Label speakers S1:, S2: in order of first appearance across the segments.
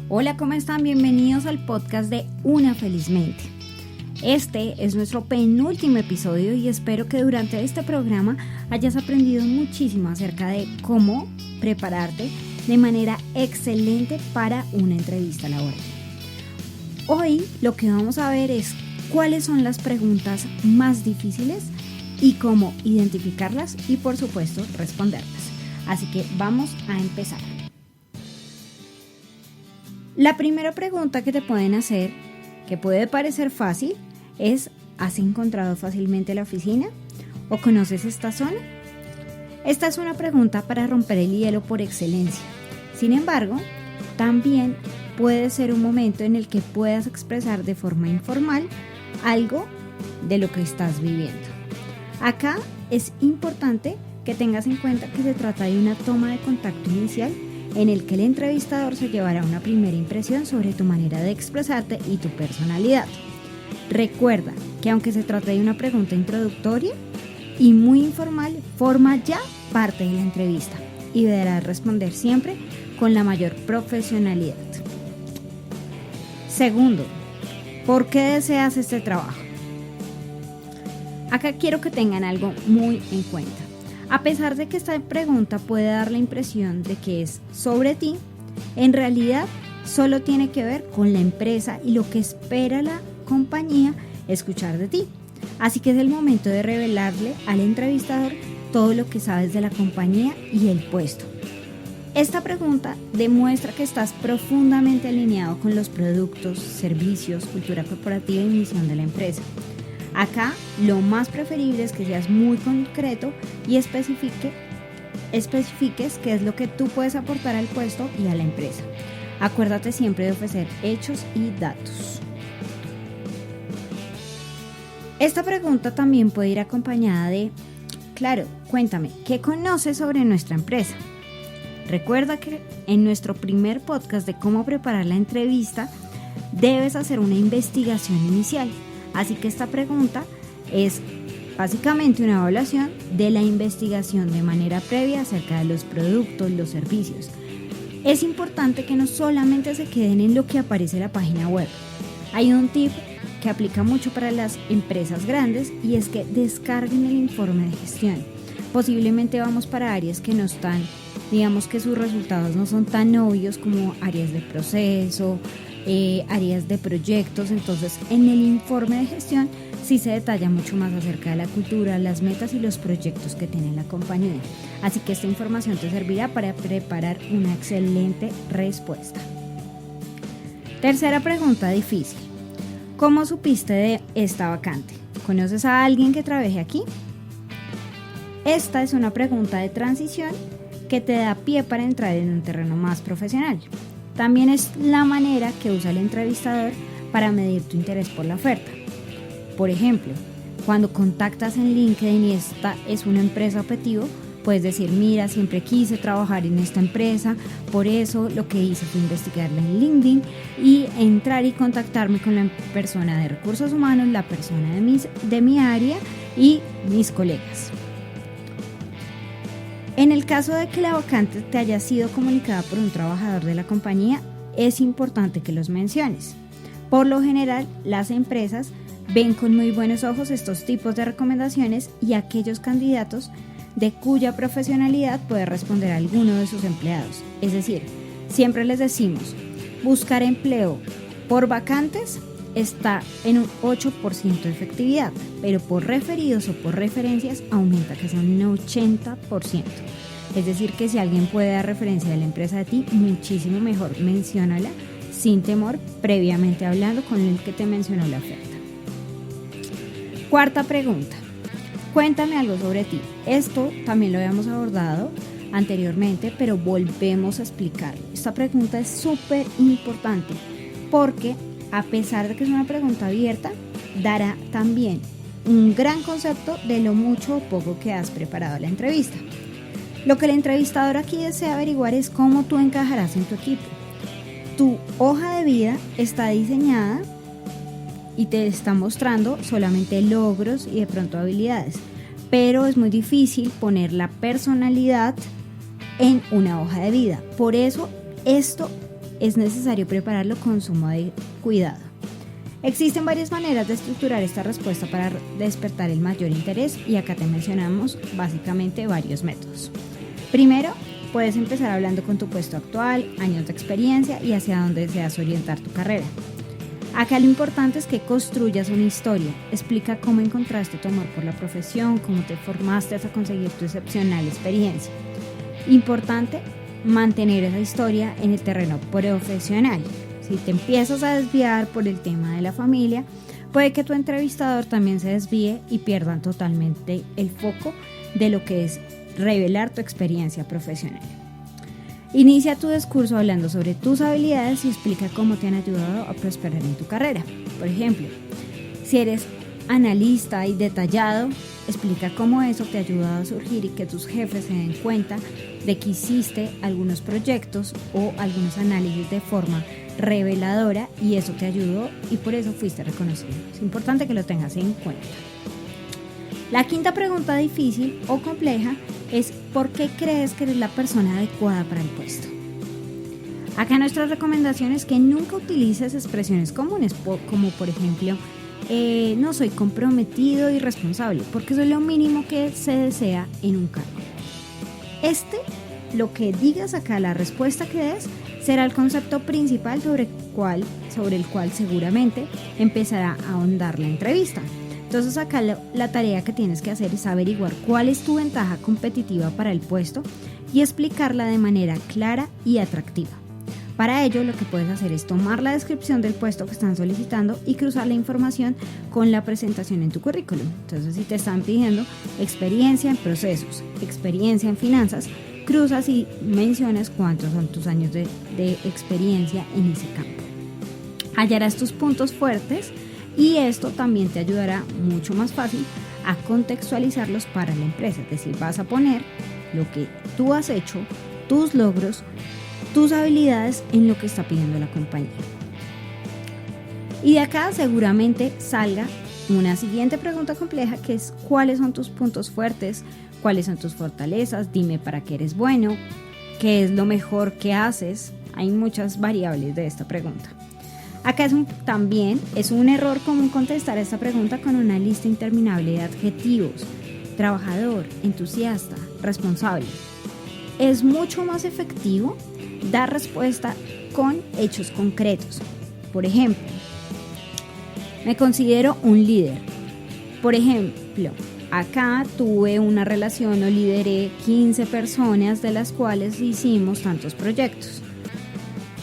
S1: Hola, ¿cómo están? Bienvenidos al podcast de Una Feliz Mente. Este es nuestro penúltimo episodio y espero que durante este programa hayas aprendido muchísimo acerca de cómo prepararte de manera excelente para una entrevista laboral. Hoy lo que vamos a ver es cuáles son las preguntas más difíciles y cómo identificarlas y, por supuesto, responderlas. Así que vamos a empezar. La primera pregunta que te pueden hacer, que puede parecer fácil, es: ¿has encontrado fácilmente la oficina? ¿O conoces esta zona? Esta es una pregunta para romper el hielo por excelencia. Sin embargo, también puede ser un momento en el que puedas expresar de forma informal algo de lo que estás viviendo. Acá es importante que tengas en cuenta que se trata de una toma de contacto inicial en el que el entrevistador se llevará una primera impresión sobre tu manera de expresarte y tu personalidad. Recuerda que aunque se trate de una pregunta introductoria y muy informal, forma ya parte de la entrevista y deberás responder siempre con la mayor profesionalidad. Segundo, ¿por qué deseas este trabajo? Acá quiero que tengan algo muy en cuenta. A pesar de que esta pregunta puede dar la impresión de que es sobre ti, en realidad solo tiene que ver con la empresa y lo que espera la compañía escuchar de ti. Así que es el momento de revelarle al entrevistador todo lo que sabes de la compañía y el puesto. Esta pregunta demuestra que estás profundamente alineado con los productos, servicios, cultura corporativa y misión de la empresa. Acá lo más preferible es que seas muy concreto y especifiques qué es lo que tú puedes aportar al puesto y a la empresa. Acuérdate siempre de ofrecer hechos y datos. Esta pregunta también puede ir acompañada de: claro, cuéntame, ¿qué conoces sobre nuestra empresa? Recuerda que en nuestro primer podcast de cómo preparar la entrevista debes hacer una investigación inicial. Así que esta pregunta es básicamente una evaluación de la investigación de manera previa acerca de los productos, los servicios. Es importante que no solamente se queden en lo que aparece en la página web. Hay un tip que aplica mucho para las empresas grandes y es que descarguen el informe de gestión. Posiblemente vamos para áreas que no están, digamos que sus resultados no son tan obvios como áreas de proceso, áreas de proyectos. Entonces en el informe de gestión sí se detalla mucho más acerca de la cultura, las metas y los proyectos que tiene la compañía. Así que esta información te servirá para preparar una excelente respuesta. Tercera pregunta difícil: ¿cómo supiste de esta vacante? ¿Conoces a alguien que trabaje aquí? Esta es una pregunta de transición que te da pie para entrar en un terreno más profesional. También es la manera que usa el entrevistador para medir tu interés por la oferta. Por ejemplo, cuando contactas en LinkedIn y esta es una empresa objetivo, puedes decir: mira, siempre quise trabajar en esta empresa, por eso lo que hice fue investigarla en LinkedIn y entrar y contactarme con la persona de recursos humanos, la persona de mi área y mis colegas. En el caso de que la vacante te haya sido comunicada por un trabajador de la compañía, es importante que los menciones. Por lo general, las empresas ven con muy buenos ojos estos tipos de recomendaciones y aquellos candidatos de cuya profesionalidad puede responder a alguno de sus empleados. Es decir, siempre les decimos: buscar empleo por vacantes está en un 8% de efectividad, pero por referidos o por referencias aumenta que sea un 80%. Es decir, que si alguien puede dar referencia de la empresa de ti, muchísimo mejor, menciónala sin temor, previamente hablando con el que te mencionó la oferta. Cuarta pregunta: cuéntame algo sobre ti. Esto también lo habíamos abordado anteriormente, pero volvemos a explicarlo. Esta pregunta es súper importante porque, a pesar de que es una pregunta abierta, dará también un gran concepto de lo mucho o poco que has preparado la entrevista. Lo que el entrevistador aquí desea averiguar es cómo tú encajarás en tu equipo. Tu hoja de vida está diseñada y te está mostrando solamente logros y de pronto habilidades, pero es muy difícil poner la personalidad en una hoja de vida. Por eso esto es necesario prepararlo con sumo de cuidado. Existen varias maneras de estructurar esta respuesta para despertar el mayor interés y acá te mencionamos básicamente varios métodos. Primero, puedes empezar hablando con tu puesto actual, años de experiencia y hacia dónde deseas orientar tu carrera. Acá lo importante es que construyas una historia. Explica cómo encontraste tu amor por la profesión, cómo te formaste hasta conseguir tu excepcional experiencia. Importante, mantener esa historia en el terreno profesional. Si te empiezas a desviar por el tema de la familia, puede que tu entrevistador también se desvíe y pierdan totalmente el foco de lo que es revelar tu experiencia profesional. Inicia tu discurso hablando sobre tus habilidades y explica cómo te han ayudado a prosperar en tu carrera. Por ejemplo, si eres analista y detallado, explica cómo eso te ha ayudado a surgir y que tus jefes se den cuenta de que hiciste algunos proyectos o algunos análisis de forma reveladora y eso te ayudó y por eso fuiste reconocido. Es importante que lo tengas en cuenta. La quinta pregunta difícil o compleja es ¿por qué crees que eres la persona adecuada para el puesto? Acá nuestra recomendación es que nunca utilices expresiones comunes como por ejemplo no soy comprometido y responsable, porque eso es lo mínimo que se desea en un cargo. Lo que digas acá, la respuesta que des, será el concepto principal sobre el cual seguramente empezará a ahondar la entrevista. Entonces acá la tarea que tienes que hacer es averiguar cuál es tu ventaja competitiva para el puesto y explicarla de manera clara y atractiva. Para ello, lo que puedes hacer es tomar la descripción del puesto que están solicitando y cruzar la información con la presentación en tu currículum. Entonces, si te están pidiendo experiencia en procesos, experiencia en finanzas, cruzas y mencionas cuántos son tus años de experiencia en ese campo. Hallarás tus puntos fuertes y esto también te ayudará mucho más fácil a contextualizarlos para la empresa. Es decir, vas a poner lo que tú has hecho, tus logros, tus habilidades en lo que está pidiendo la compañía. Y de acá seguramente salga una siguiente pregunta compleja que es ¿cuáles son tus puntos fuertes? ¿Cuáles son tus fortalezas? Dime para qué eres bueno, qué es lo mejor que haces. Hay muchas variables de esta pregunta. Acá también es un error común contestar esta pregunta con una lista interminable de adjetivos: trabajador, entusiasta, responsable. Es mucho más efectivo dar respuesta con hechos concretos. Por ejemplo, me considero un líder. Por ejemplo, acá tuve una relación o lideré 15 personas de las cuales hicimos tantos proyectos.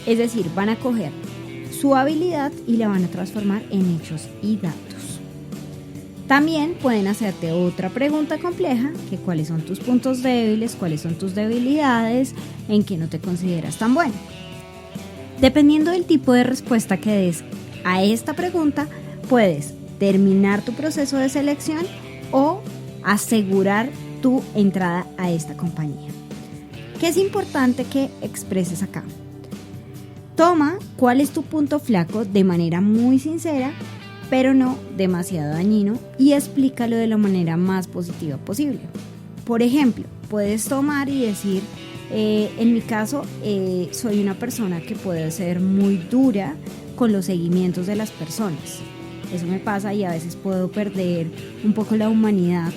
S1: Es decir, van a coger su habilidad y la van a transformar en hechos y datos. También pueden hacerte otra pregunta compleja, que cuáles son tus puntos débiles, cuáles son tus debilidades, en qué no te consideras tan bueno. Dependiendo del tipo de respuesta que des a esta pregunta, puedes terminar tu proceso de selección o asegurar tu entrada a esta compañía. ¿Qué es importante que expreses acá? Toma cuál es tu punto flaco de manera muy sincera, pero no demasiado dañino, y explícalo de la manera más positiva posible. Por ejemplo, puedes tomar y decir, en mi caso, soy una persona que puede ser muy dura con los seguimientos de las personas. Eso me pasa y a veces puedo perder un poco la humanidad,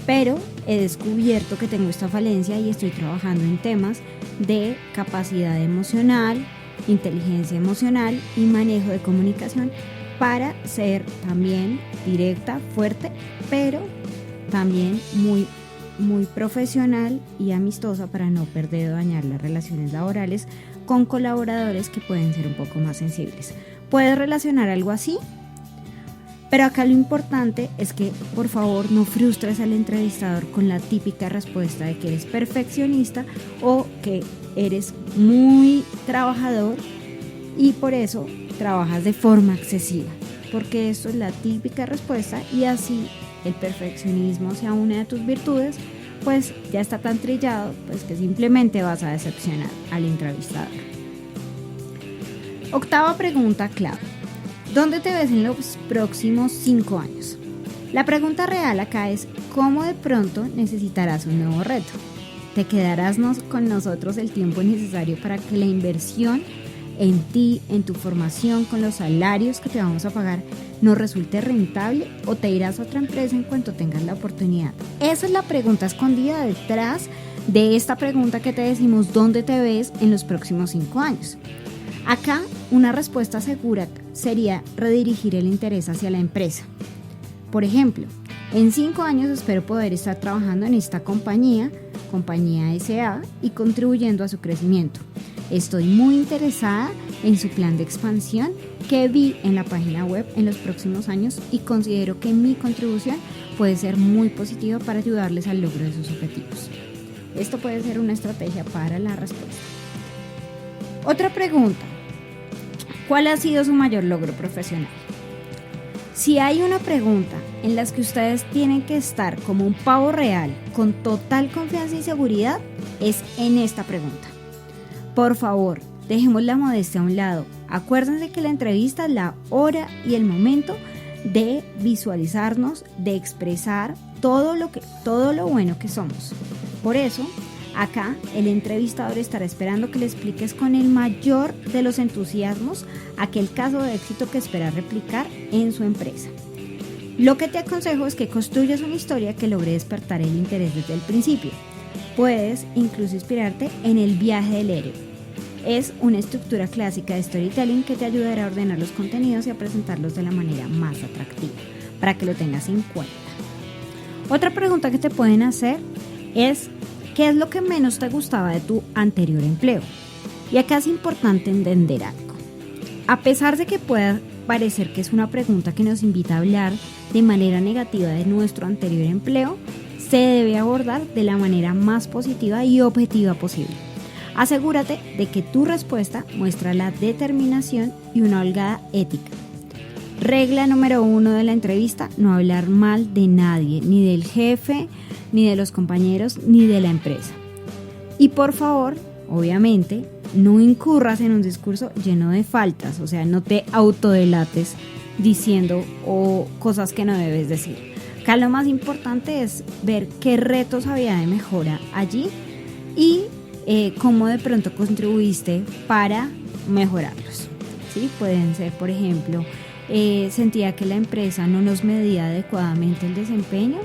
S1: pero he descubierto que tengo esta falencia y estoy trabajando en temas de capacidad emocional, inteligencia emocional y manejo de comunicación para ser también directa, fuerte, pero también muy profesional y amistosa para no perder o dañar las relaciones laborales con colaboradores que pueden ser un poco más sensibles. ¿Puedes relacionar algo así? Pero acá lo importante es que por favor no frustres al entrevistador con la típica respuesta de que eres perfeccionista o que eres muy trabajador y por eso trabajas de forma excesiva, porque esto es la típica respuesta y así el perfeccionismo sea una de tus virtudes, pues ya está tan trillado pues que simplemente vas a decepcionar al entrevistador. Octava pregunta clave. ¿Dónde te ves en los próximos 5 años? La pregunta real acá es ¿cómo de pronto necesitarás un nuevo reto? ¿Te quedarás con nosotros el tiempo necesario para que la inversión en ti, en tu formación, con los salarios que te vamos a pagar, nos resulte rentable o te irás a otra empresa en cuanto tengas la oportunidad? Esa es la pregunta escondida detrás de esta pregunta que te decimos, ¿dónde te ves en los próximos 5 años? Acá, una respuesta segura sería redirigir el interés hacia la empresa. Por ejemplo, en 5 años espero poder estar trabajando en esta compañía SA, y contribuyendo a su crecimiento. Estoy muy interesada en su plan de expansión que vi en la página web en los próximos años y considero que mi contribución puede ser muy positiva para ayudarles al logro de sus objetivos. Esto puede ser una estrategia para la respuesta. Otra pregunta: ¿cuál ha sido su mayor logro profesional? Si hay una pregunta en la que ustedes tienen que estar como un pavo real, con total confianza y seguridad, es en esta pregunta. Por favor, dejemos la modestia a un lado. Acuérdense que la entrevista es la hora y el momento de visualizarnos, de expresar todo lo bueno que somos. Por eso, acá el entrevistador estará esperando que le expliques con el mayor de los entusiasmos aquel caso de éxito que espera replicar en su empresa. Lo que te aconsejo es que construyas una historia que logre despertar el interés desde el principio. Puedes incluso inspirarte en el viaje del héroe. Es una estructura clásica de storytelling que te ayudará a ordenar los contenidos y a presentarlos de la manera más atractiva, para que lo tengas en cuenta. Otra pregunta que te pueden hacer es: ¿qué es lo que menos te gustaba de tu anterior empleo? Y acá es importante entender algo. A pesar de que pueda parecer que es una pregunta que nos invita a hablar de manera negativa de nuestro anterior empleo, se debe abordar de la manera más positiva y objetiva posible. Asegúrate de que tu respuesta muestra la determinación y una holgada ética. Regla número 1 de la entrevista: no hablar mal de nadie, ni del jefe, ni de los compañeros, ni de la empresa. Y por favor, obviamente, no incurras en un discurso lleno de faltas, o sea, no te autodelates diciendo cosas que no debes decir. Acá lo más importante es ver qué retos había de mejora allí y cómo de pronto contribuiste para mejorarlos. ¿Sí? Pueden ser, por ejemplo, sentía que la empresa no nos medía adecuadamente el desempeño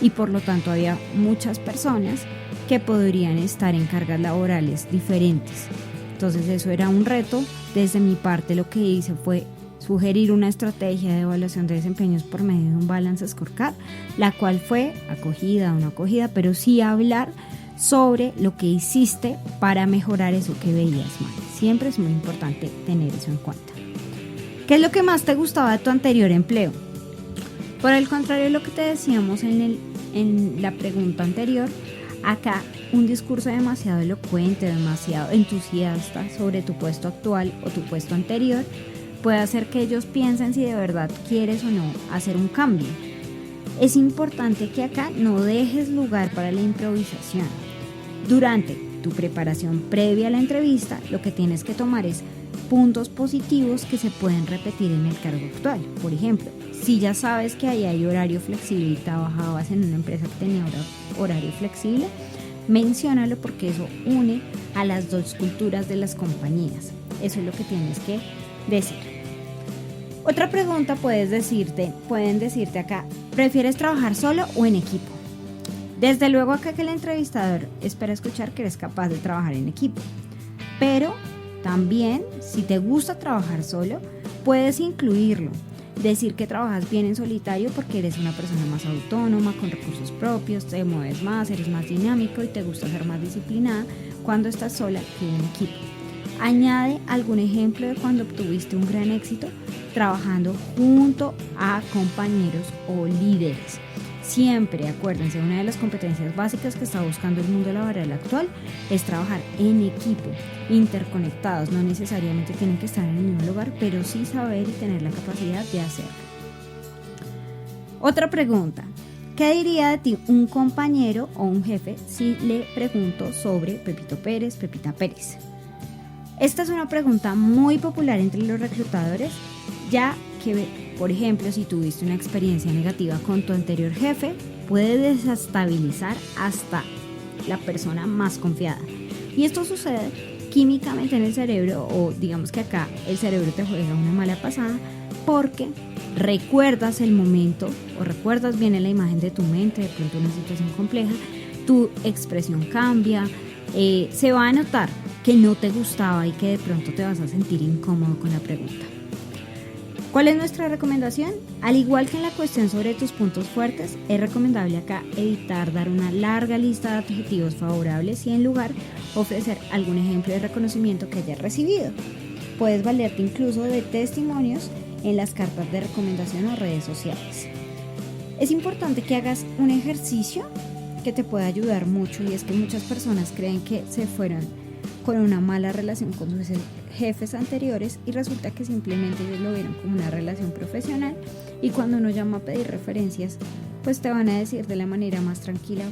S1: y por lo tanto había muchas personas que podrían estar en cargas laborales diferentes. Entonces eso era un reto. Desde mi parte lo que hice fue sugerir una estrategia de evaluación de desempeños por medio de un balance scorecard, la cual fue acogida o no acogida, pero sí hablar sobre lo que hiciste para mejorar eso que veías mal. Siempre es muy importante tener eso en cuenta. ¿Qué es lo que más te gustaba de tu anterior empleo? Por el contrario de lo que te decíamos en la pregunta anterior, acá un discurso demasiado elocuente, demasiado entusiasta sobre tu puesto actual o tu puesto anterior puede hacer que ellos piensen si de verdad quieres o no hacer un cambio. Es importante que acá no dejes lugar para la improvisación. Durante tu preparación previa a la entrevista, lo que tienes que tomar es puntos positivos que se pueden repetir en el cargo actual. Por ejemplo, si ya sabes que ahí hay horario flexible y trabajabas en una empresa que tenía horario flexible, menciónalo porque eso une a las dos culturas de las compañías. Eso es lo que tienes que decir. Otra pregunta pueden decirte acá: ¿prefieres trabajar solo o en equipo? Desde luego acá que el entrevistador espera escuchar que eres capaz de trabajar en equipo, pero también si te gusta trabajar solo, puedes incluirlo. Decir que trabajas bien en solitario porque eres una persona más autónoma, con recursos propios, te mueves más, eres más dinámico y te gusta ser más disciplinada cuando estás sola que en equipo. Añade algún ejemplo de cuando obtuviste un gran éxito trabajando junto a compañeros o líderes. Siempre, acuérdense, una de las competencias básicas que está buscando el mundo laboral actual es trabajar en equipo, interconectados. No necesariamente tienen que estar en el mismo lugar, pero sí saber y tener la capacidad de hacerlo. Otra pregunta: ¿qué diría de ti un compañero o un jefe si le pregunto sobre Pepito Pérez, Pepita Pérez? Esta es una pregunta muy popular entre los reclutadores, ya que, por ejemplo, si tuviste una experiencia negativa con tu anterior jefe, puede desestabilizar hasta la persona más confiada. Y esto sucede químicamente en el cerebro, o digamos que acá el cerebro te juega una mala pasada porque recuerdas el momento o recuerdas bien en la imagen de tu mente, de pronto una situación compleja, tu expresión cambia, se va a notar que no te gustaba y que de pronto te vas a sentir incómodo con la pregunta. ¿Cuál es nuestra recomendación? Al igual que en la cuestión sobre tus puntos fuertes, es recomendable acá evitar dar una larga lista de adjetivos favorables y en lugar ofrecer algún ejemplo de reconocimiento que hayas recibido. Puedes valerte incluso de testimonios en las cartas de recomendación o redes sociales. Es importante que hagas un ejercicio que te puede ayudar mucho, y es que muchas personas creen que se fueron con una mala relación con sus jefes anteriores y resulta que simplemente ellos lo vieron como una relación profesional, y cuando uno llama a pedir referencias pues te van a decir de la manera más tranquila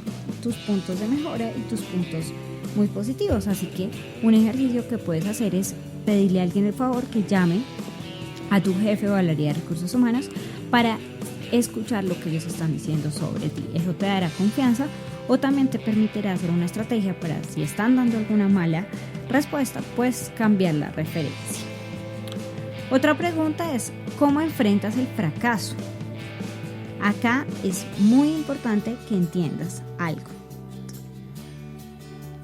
S1: tus puntos de mejora y tus puntos muy positivos. Así que un ejercicio que puedes hacer es pedirle a alguien el favor que llame a tu jefe o al área de recursos humanos para escuchar lo que ellos están diciendo sobre ti. Eso te dará confianza o también te permitirá hacer una estrategia para, si están dando alguna mala respuesta, pues cambiar la referencia. Otra pregunta es: ¿cómo enfrentas el fracaso? Acá es muy importante que entiendas algo.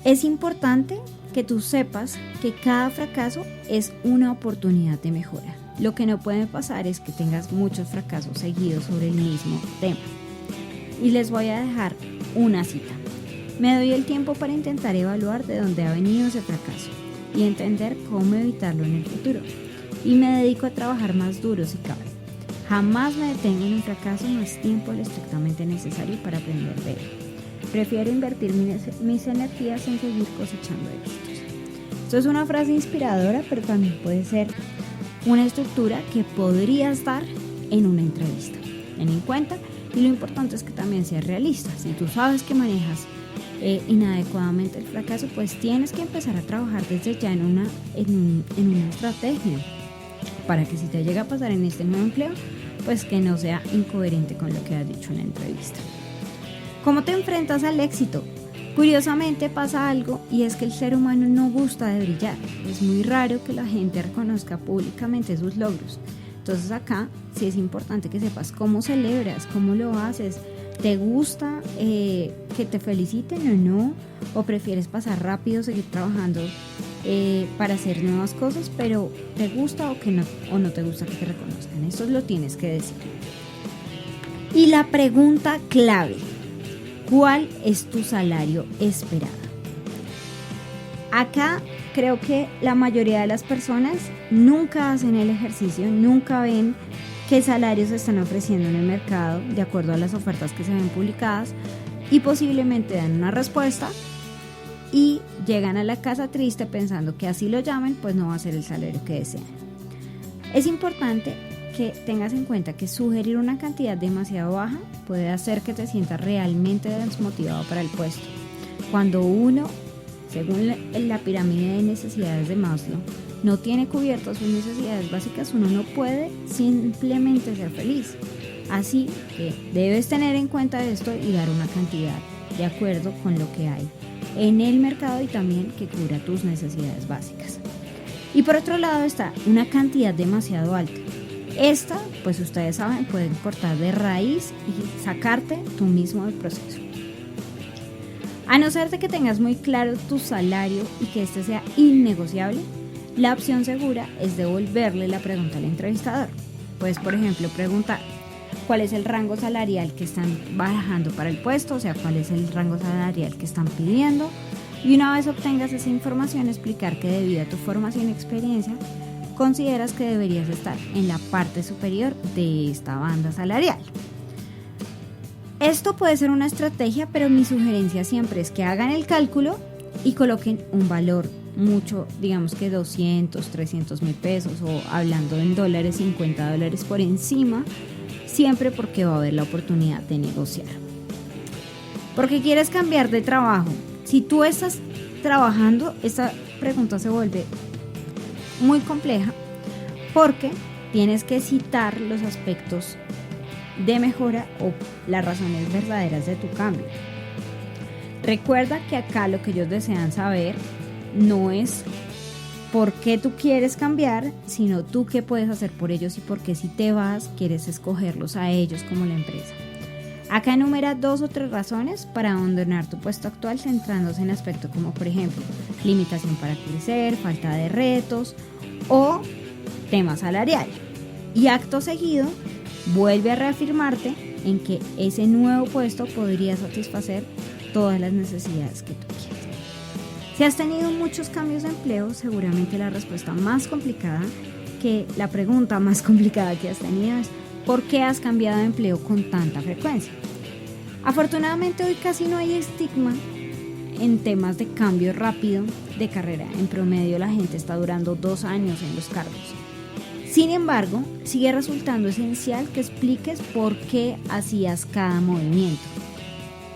S1: Es importante que tú sepas que cada fracaso es una oportunidad de mejora. Lo que no puede pasar es que tengas muchos fracasos seguidos sobre el mismo tema. Y les voy a dejar una cita. Me doy el tiempo para intentar evaluar de dónde ha venido ese fracaso y entender cómo evitarlo en el futuro. Y me dedico a trabajar más duro si cabe. Jamás me detengo en un fracaso más tiempo de lo estrictamente necesario para aprender de él. Prefiero invertir mis energías en seguir cosechando éxitos. Esto es una frase inspiradora, pero también puede ser una estructura que podrías dar en una entrevista. Ten en cuenta, y lo importante es que también seas realista. Si tú sabes que manejas inadecuadamente el fracaso, pues tienes que empezar a trabajar desde ya en una estrategia para que si te llega a pasar en este nuevo empleo, pues que no sea incoherente con lo que has dicho en la entrevista. ¿Cómo te enfrentas al éxito? Curiosamente pasa algo, y es que el ser humano no gusta de brillar. Es muy raro que la gente reconozca públicamente sus logros. Entonces acá sí es importante que sepas cómo celebras, cómo lo haces. ¿Te gusta que te feliciten o no? ¿O prefieres pasar rápido, seguir trabajando para hacer nuevas cosas, pero te gusta o no te gusta que te reconozcan? Eso lo tienes que decir. Y la pregunta clave: ¿cuál es tu salario esperado? Acá creo que la mayoría de las personas nunca hacen el ejercicio, nunca ven qué salarios se están ofreciendo en el mercado de acuerdo a las ofertas que se ven publicadas, y posiblemente dan una respuesta y llegan a la casa triste pensando que así lo llamen, pues no va a ser el salario que desean. Es importante que tengas en cuenta que sugerir una cantidad demasiado baja puede hacer que te sientas realmente desmotivado para el puesto. Cuando uno, según la pirámide de necesidades de Maslow, no tiene cubiertas sus necesidades básicas, uno no puede simplemente ser feliz. Así que debes tener en cuenta esto y dar una cantidad de acuerdo con lo que hay en el mercado y también que cubra tus necesidades básicas. Y por otro lado está una cantidad demasiado alta. Esta, pues ustedes saben, pueden cortar de raíz y sacarte tú mismo del proceso. A no ser de que tengas muy claro tu salario y que este sea innegociable, la opción segura es devolverle la pregunta al entrevistador. Puedes, por ejemplo, preguntar: ¿cuál es el rango salarial que están barajando para el puesto? O sea, ¿cuál es el rango salarial que están pidiendo? Y una vez obtengas esa información, explicar que debido a tu formación y experiencia, consideras que deberías estar en la parte superior de esta banda salarial. Esto puede ser una estrategia, pero mi sugerencia siempre es que hagan el cálculo y coloquen un valor mucho, digamos que 200, 300 mil pesos, o hablando en dólares, $50 por encima, siempre, porque va a haber la oportunidad de negociar. Porque quieres cambiar de trabajo. Si tú estás trabajando, esta pregunta se vuelve muy compleja porque tienes que citar los aspectos de mejora o las razones verdaderas de tu cambio. Recuerda que acá lo que ellos desean saber no es por qué tú quieres cambiar, sino tú qué puedes hacer por ellos y por qué si te vas quieres escogerlos a ellos como la empresa. Acá enumera 2 o 3 razones para abandonar tu puesto actual, centrándose en aspectos como, por ejemplo, limitación para crecer, falta de retos o tema salarial. Y acto seguido, vuelve a reafirmarte en que ese nuevo puesto podría satisfacer todas las necesidades que tú quieres. Si has tenido muchos cambios de empleo, seguramente la respuesta más complicada, la pregunta más complicada que has tenido es ¿por qué has cambiado de empleo con tanta frecuencia? Afortunadamente hoy casi no hay estigma en temas de cambio rápido de carrera. En promedio la gente está durando 2 años en los cargos. Sin embargo, sigue resultando esencial que expliques por qué hacías cada movimiento.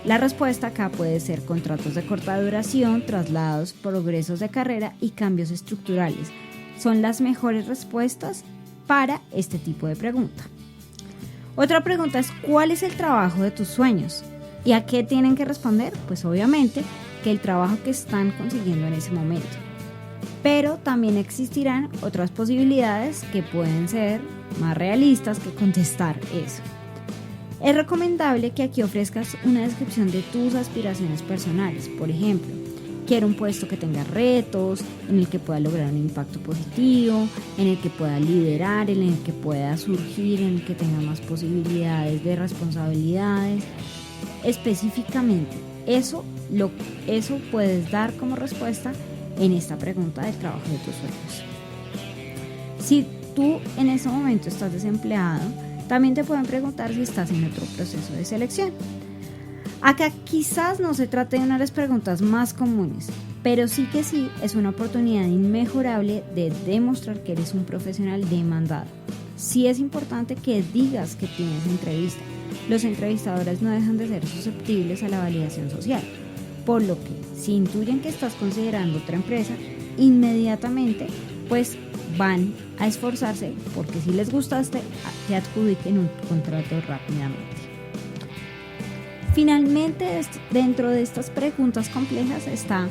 S1: La respuesta acá puede ser contratos de corta duración, traslados, progresos de carrera y cambios estructurales. Son las mejores respuestas para este tipo de pregunta. Otra pregunta es ¿cuál es el trabajo de tus sueños? ¿Y a qué tienen que responder? Pues obviamente que el trabajo que están consiguiendo en ese momento. Pero también existirán otras posibilidades que pueden ser más realistas que contestar eso. Es recomendable que aquí ofrezcas una descripción de tus aspiraciones personales. Por ejemplo, quiero un puesto que tenga retos, en el que pueda lograr un impacto positivo, en el que pueda liderar, en el que pueda surgir, en el que tenga más posibilidades de responsabilidades. Específicamente, eso puedes dar como respuesta en esta pregunta del trabajo de tus sueños. Si tú en ese momento estás desempleado, también te pueden preguntar si estás en otro proceso de selección. Acá quizás no se trate de una de las preguntas más comunes, pero sí es una oportunidad inmejorable de demostrar que eres un profesional demandado. Sí es importante que digas que tienes entrevista. Los entrevistadores no dejan de ser susceptibles a la validación social, por lo que si intuyen que estás considerando otra empresa, inmediatamente pues van a esforzarse porque si les gustaste, te adjudiquen un contrato rápidamente. Finalmente, dentro de estas preguntas complejas está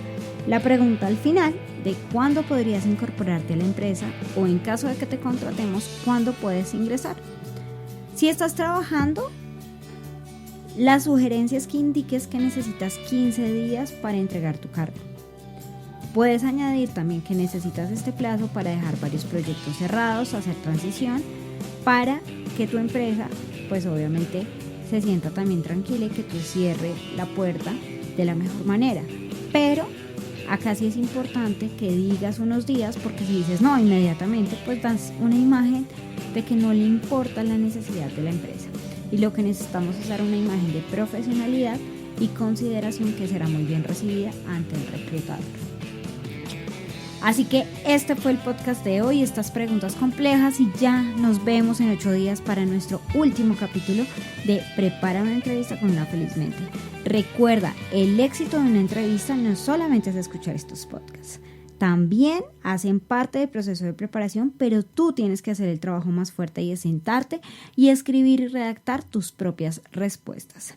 S1: la pregunta al final de cuándo podrías incorporarte a la empresa o en caso de que te contratemos, cuándo puedes ingresar. Si estás trabajando, la sugerencia es que indiques que necesitas 15 días para entregar tu cargo. Puedes añadir también que necesitas este plazo para dejar varios proyectos cerrados, hacer transición, para que tu empresa, pues obviamente, se sienta también tranquila y que tú cierres la puerta de la mejor manera. Pero acá sí es importante que digas unos días, porque si dices no inmediatamente, pues das una imagen de que no le importa la necesidad de la empresa. Y lo que necesitamos es dar una imagen de profesionalidad y consideración que será muy bien recibida ante el reclutador. Así que este fue el podcast de hoy, estas preguntas complejas, y ya nos vemos en 8 días para nuestro último capítulo de Prepara una entrevista con una feliz mente. Recuerda, el éxito de una entrevista no solamente es escuchar estos podcasts, también hacen parte del proceso de preparación, pero tú tienes que hacer el trabajo más fuerte y es sentarte y escribir y redactar tus propias respuestas.